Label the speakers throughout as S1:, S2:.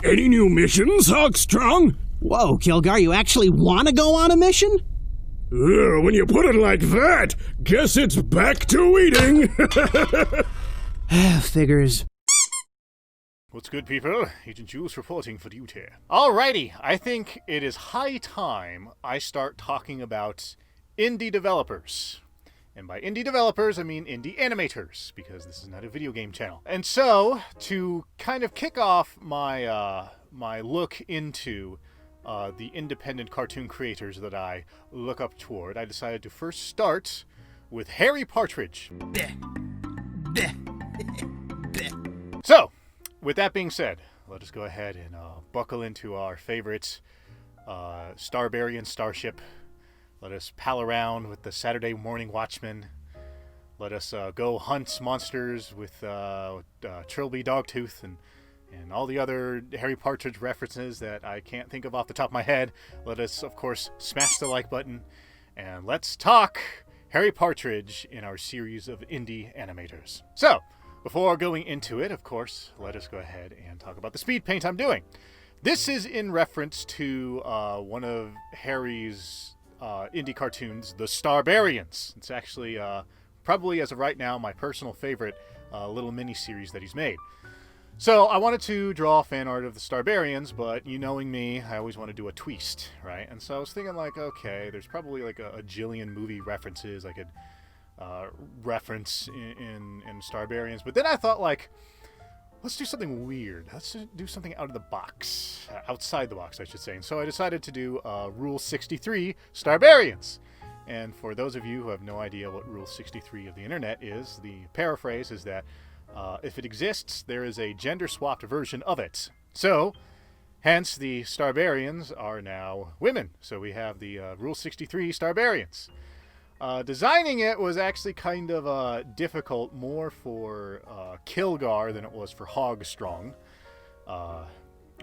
S1: Any new missions, Hawkstrong?
S2: Whoa, Kilgar, you actually want to go on a mission?
S1: When you put it like that, guess it's back to eating.
S2: Figures.
S3: What's good, people? Agent Jules reporting for duty. Alrighty, I think it is high time I start talking about indie developers. And by indie developers, I mean indie animators, because this is not a video game channel. And so, to kind of kick off my my look into the independent cartoon creators that I look up toward, I decided to first start with Harry Partridge. So, with that being said, let us go ahead and buckle into our favorite Starbarian starship. Let us pal around with the Saturday Morning Watchmen. Let us go hunt monsters with TRILBY, DOGTOOTH, and all the other Harry Partridge references that I can't think of off the top of my head. Let us, of course, smash the like button, and let's talk Harry Partridge in our series of indie animators. So, before going into it, of course, let us go ahead and talk about the speed paint I'm doing. This is in reference to one of Harry's indie cartoons, the Starbarians. It's actually, probably as of right now, my personal favorite little mini-series that he's made. So I wanted to draw fan art of the Starbarians, but you knowing me, I always want to do a twist, right? And so I was thinking like, okay, there's probably like a jillion movie references I could reference in Starbarians. But then I thought like, let's do something weird. Let's do something out of the box. Outside the box, I should say. And so I decided to do Rule 63 Starbarians. And for those of you who have no idea what Rule 63 of the internet is, the paraphrase is that if it exists, there is a gender-swapped version of it. So, hence the Starbarians are now women. So we have the Rule 63 Starbarians. Designing it was actually kind of difficult, more for Kilgar than it was for Hogstrong. Of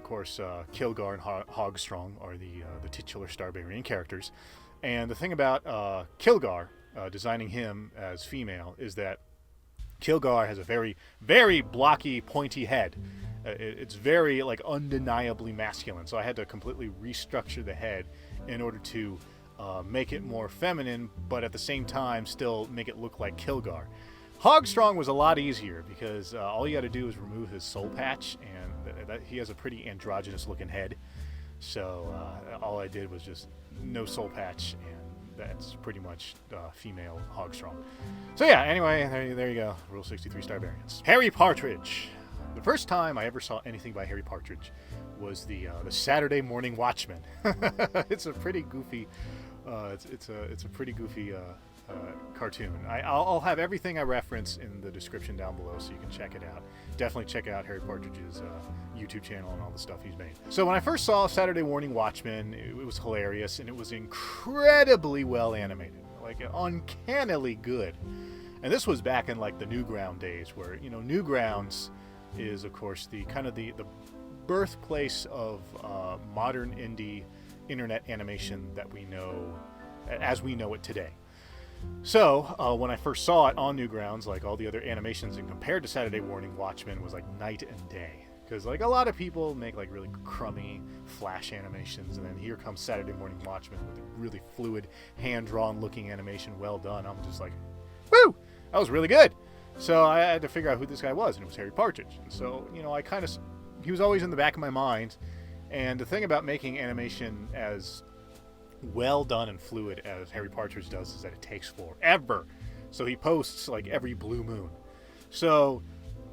S3: course, Kilgar and Hogstrong are the titular Starbarian characters. And the thing about Kilgar, designing him as female, is that Kilgar has a very, very blocky, pointy head. It's very, like, undeniably masculine. So I had to completely restructure the head in order to make it more feminine, but at the same time still make it look like Kilgar. Hogstrong was a lot easier because all you got to do is remove his soul patch, and he has a pretty androgynous looking head. So all I did was just no soul patch, and that's pretty much female Hogstrong. So yeah, anyway, there you go. Rule 63 Starbarians. Harry Partridge. The first time I ever saw anything by Harry Partridge was the Saturday Morning Watchmen. It's a pretty goofy. It's a pretty goofy cartoon. I'll have everything I reference in the description down below, so you can check it out. Definitely check out Harry Partridge's YouTube channel and all the stuff he's made. So when I first saw Saturday Morning Watchmen, it was hilarious, and it was incredibly well animated, like uncannily good. And this was back in like the Newground days, where Newgrounds is of course the kind of the birthplace of modern indie internet animation that we know as we know it today. So when I first saw it on Newgrounds, like all the other animations, and compared to Saturday Morning Watchmen, was like night and day. Because like a lot of people make like really crummy flash animations, and then here comes Saturday Morning Watchmen with a really fluid, hand-drawn looking animation, well done. I'm just like, woo! That was really good. So I had to figure out who this guy was, and it was Harry Partridge. And so, he was always in the back of my mind. And the thing about making animation as well done and fluid as Harry Partridge does is that it takes forever. So he posts like every blue moon. So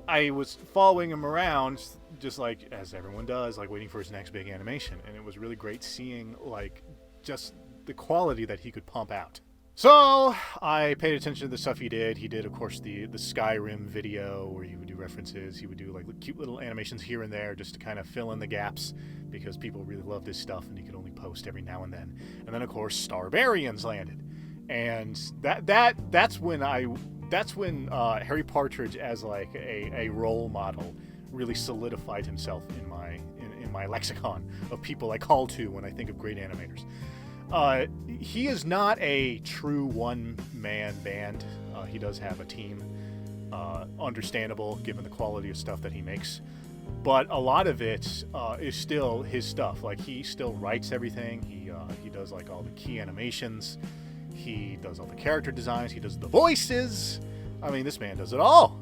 S3: I was following him around, just like as everyone does, like waiting for his next big animation. And it was really great seeing like just the quality that he could pump out. So I paid attention to the stuff he did. He did, of course, the Skyrim video where he would do references. He would do like cute little animations here and there just to kind of fill in the gaps because people really loved his stuff and he could only post every now and then. And then, of course, Starbarians landed, and that's when Harry Partridge as like a role model really solidified himself in my lexicon of people I call to when I think of great animators. He is not a true one-man band. He does have a team. Understandable, given the quality of stuff that he makes. but a lot of it is still his stuff. Like, he still writes everything. He does like all the key animations. He does all the character designs. He does the voices. I mean, this man does it all.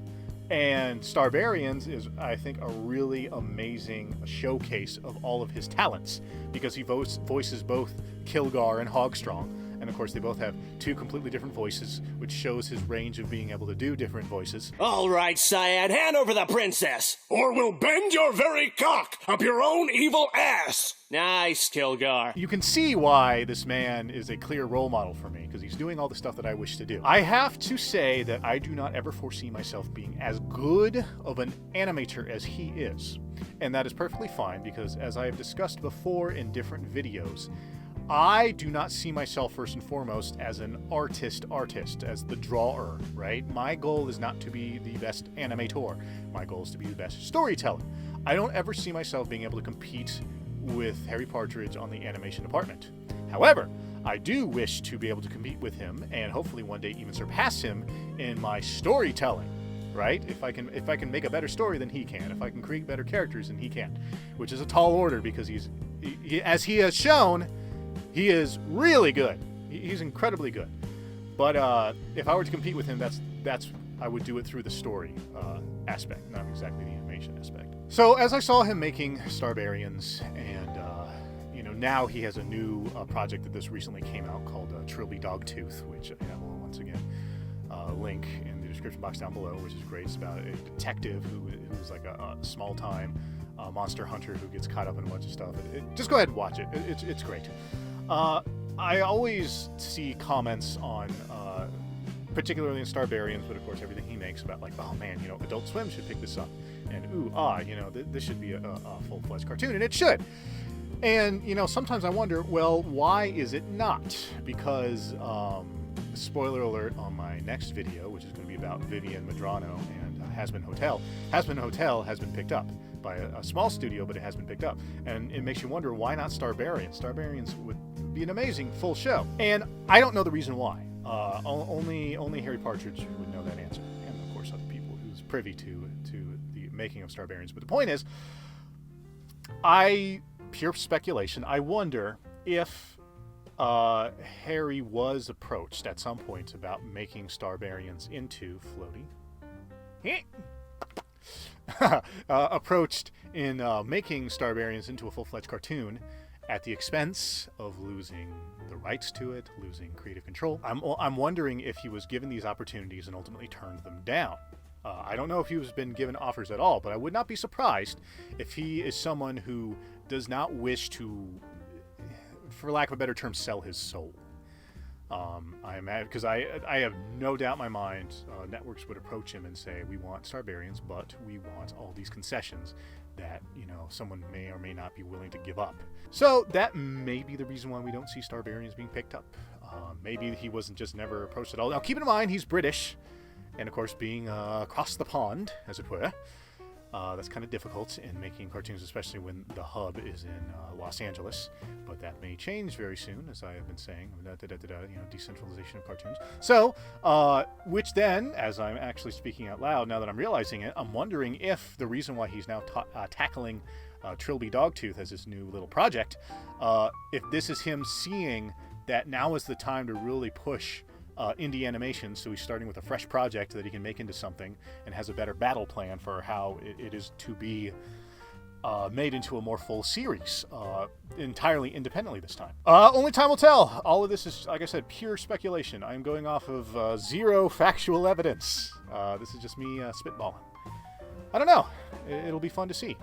S3: And Starbarians is, I think, a really amazing showcase of all of his talents, because he voices both Kilgar and Hogstrong. And of course, they both have two completely different voices, which shows his range of being able to do different voices.
S4: All right, Syad, hand over the princess.
S1: Or we'll bend your very cock up your own evil ass.
S4: Nice, Kilgar.
S3: You can see why this man is a clear role model for me, because he's doing all the stuff that I wish to do. I have to say that I do not ever foresee myself being as good of an animator as he is. And that is perfectly fine, because as I have discussed before in different videos, I do not see myself first and foremost as an artist, as the drawer, right? My goal is not to be the best animator. My goal is to be the best storyteller. I don't ever see myself being able to compete with Harry Partridge on the animation department. However, I do wish to be able to compete with him, and hopefully one day even surpass him in my storytelling, right? If I can make a better story than he can, if I can create better characters than he can, which is a tall order, because he, as he has shown, he is really good. He's incredibly good. But if I were to compete with him, that's I would do it through the story aspect, not exactly the animation aspect. So as I saw him making Starbarians, and now he has a new project that this recently came out called TRILBY DOGTOOTH, which I will once again link in the description box down below, which is great. It's about a detective who's like a small-time monster hunter who gets caught up in a bunch of stuff. Just go ahead and watch it. It's great. I always see comments on, particularly in Starbarians, but of course everything he makes about like, oh man, Adult Swim should pick this up, and this should be a full-fledged cartoon, and it should. And sometimes I wonder, well, why is it not? Because spoiler alert on my next video, which is going to be about Vivian Madrano and Hazbin Hotel. Hazbin Hotel has been picked up by a small studio, but it has been picked up, and it makes you wonder, why not Starbarians? Starbarians would be an amazing full show, and I don't know the reason why. Only Harry Partridge would know that answer, and of course other people who's privy to the making of Starbarians. But the point is, pure speculation, I wonder if Harry was approached at some point about making Starbarians into floaty. Approached in making Starbarians into a full-fledged cartoon at the expense of losing the rights to it, losing creative control. I'm wondering if he was given these opportunities and ultimately turned them down. I don't know if he has been given offers at all, but I would not be surprised if he is someone who does not wish to, for lack of a better term, sell his soul. I imagine, because I have no doubt in my mind networks would approach him and say, we want Starbarians, but we want all these concessions that someone may or may not be willing to give up. So that may be the reason why we don't see Starbarians being picked up. Maybe he wasn't just never approached at all. Now keep in mind, he's British, and of course being across the pond, as it were, that's kind of difficult in making cartoons, especially when the hub is in Los Angeles. But that may change very soon, as I have been saying, decentralization of cartoons. So, which then, as I'm actually speaking out loud, now that I'm realizing it, I'm wondering if the reason why he's now tackling TRILBY DOGTOOTH as his new little project, if this is him seeing that now is the time to really push indie animation, so he's starting with a fresh project that he can make into something, and has a better battle plan for how it is to be made into a more full series, entirely independently this time. Only time will tell. All of this is, like I said, pure speculation. I'm going off of zero factual evidence. This is just me spitballing. I don't know. It'll be fun to see.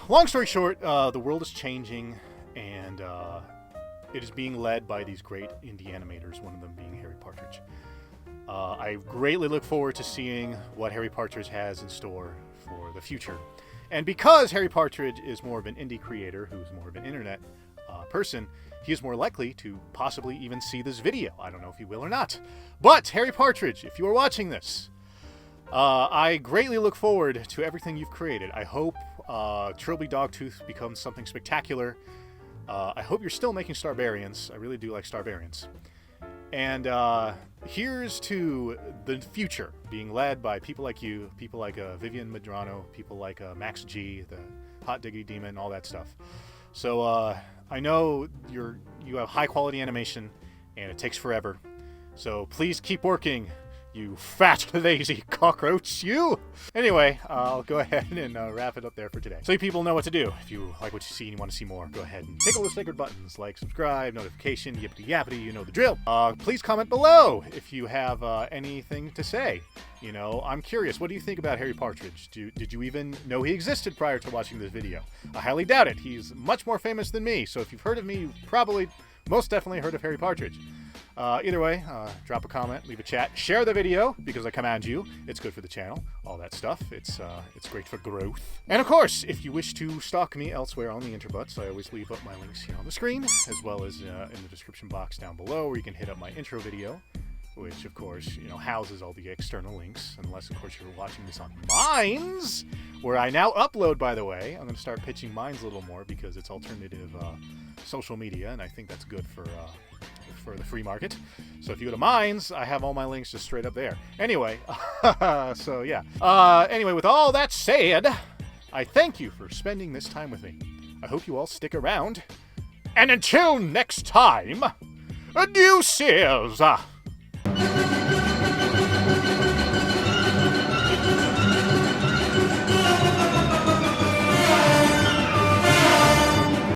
S3: Long story short, the world is changing, and it is being led by these great indie animators, one of them being Harry Partridge. I greatly look forward to seeing what Harry Partridge has in store for the future. And because Harry Partridge is more of an indie creator, who's more of an internet person, he is more likely to possibly even see this video. I don't know if he will or not. But, Harry Partridge, if you are watching this, I greatly look forward to everything you've created. I hope TRILBY DOGTOOTH becomes something spectacular. I hope you're still making Starbarians. I really do like Starbarians. And here's to the future being led by people like you, people like Vivian Medrano, people like Max G, the Hot Diggity Demon, and all that stuff. So I know you have high quality animation, and it takes forever. So please keep working, you fat, lazy cockroach, you! Anyway, I'll go ahead and wrap it up there for today. So you people know what to do. If you like what you see and you want to see more, go ahead and tickle the sacred buttons, like, subscribe, notification, yippity yappity, you know the drill. Please comment below if you have anything to say. You know, I'm curious, what do you think about Harry Partridge? Did you even know he existed prior to watching this video? I highly doubt it. He's much more famous than me, so if you've heard of me, you've probably most definitely heard of Harry Partridge. Either way, drop a comment, leave a chat, share the video, because I command you. It's good for the channel, all that stuff. It's great for growth. And of course, if you wish to stalk me elsewhere on the interbuts, I always leave up my links here on the screen, as well as in the description box down below, where you can hit up my intro video, which of course, you know, houses all the external links, unless of course you're watching this on Minds, where I now upload, by the way. I'm going to start pitching Minds a little more, because it's alternative social media, and I think that's good for the free market. So if you go to Minds, I have all my links just straight up there. Anyway, so yeah. Anyway, with all that said, I thank you for spending this time with me. I hope you all stick around. And until next time, deuces!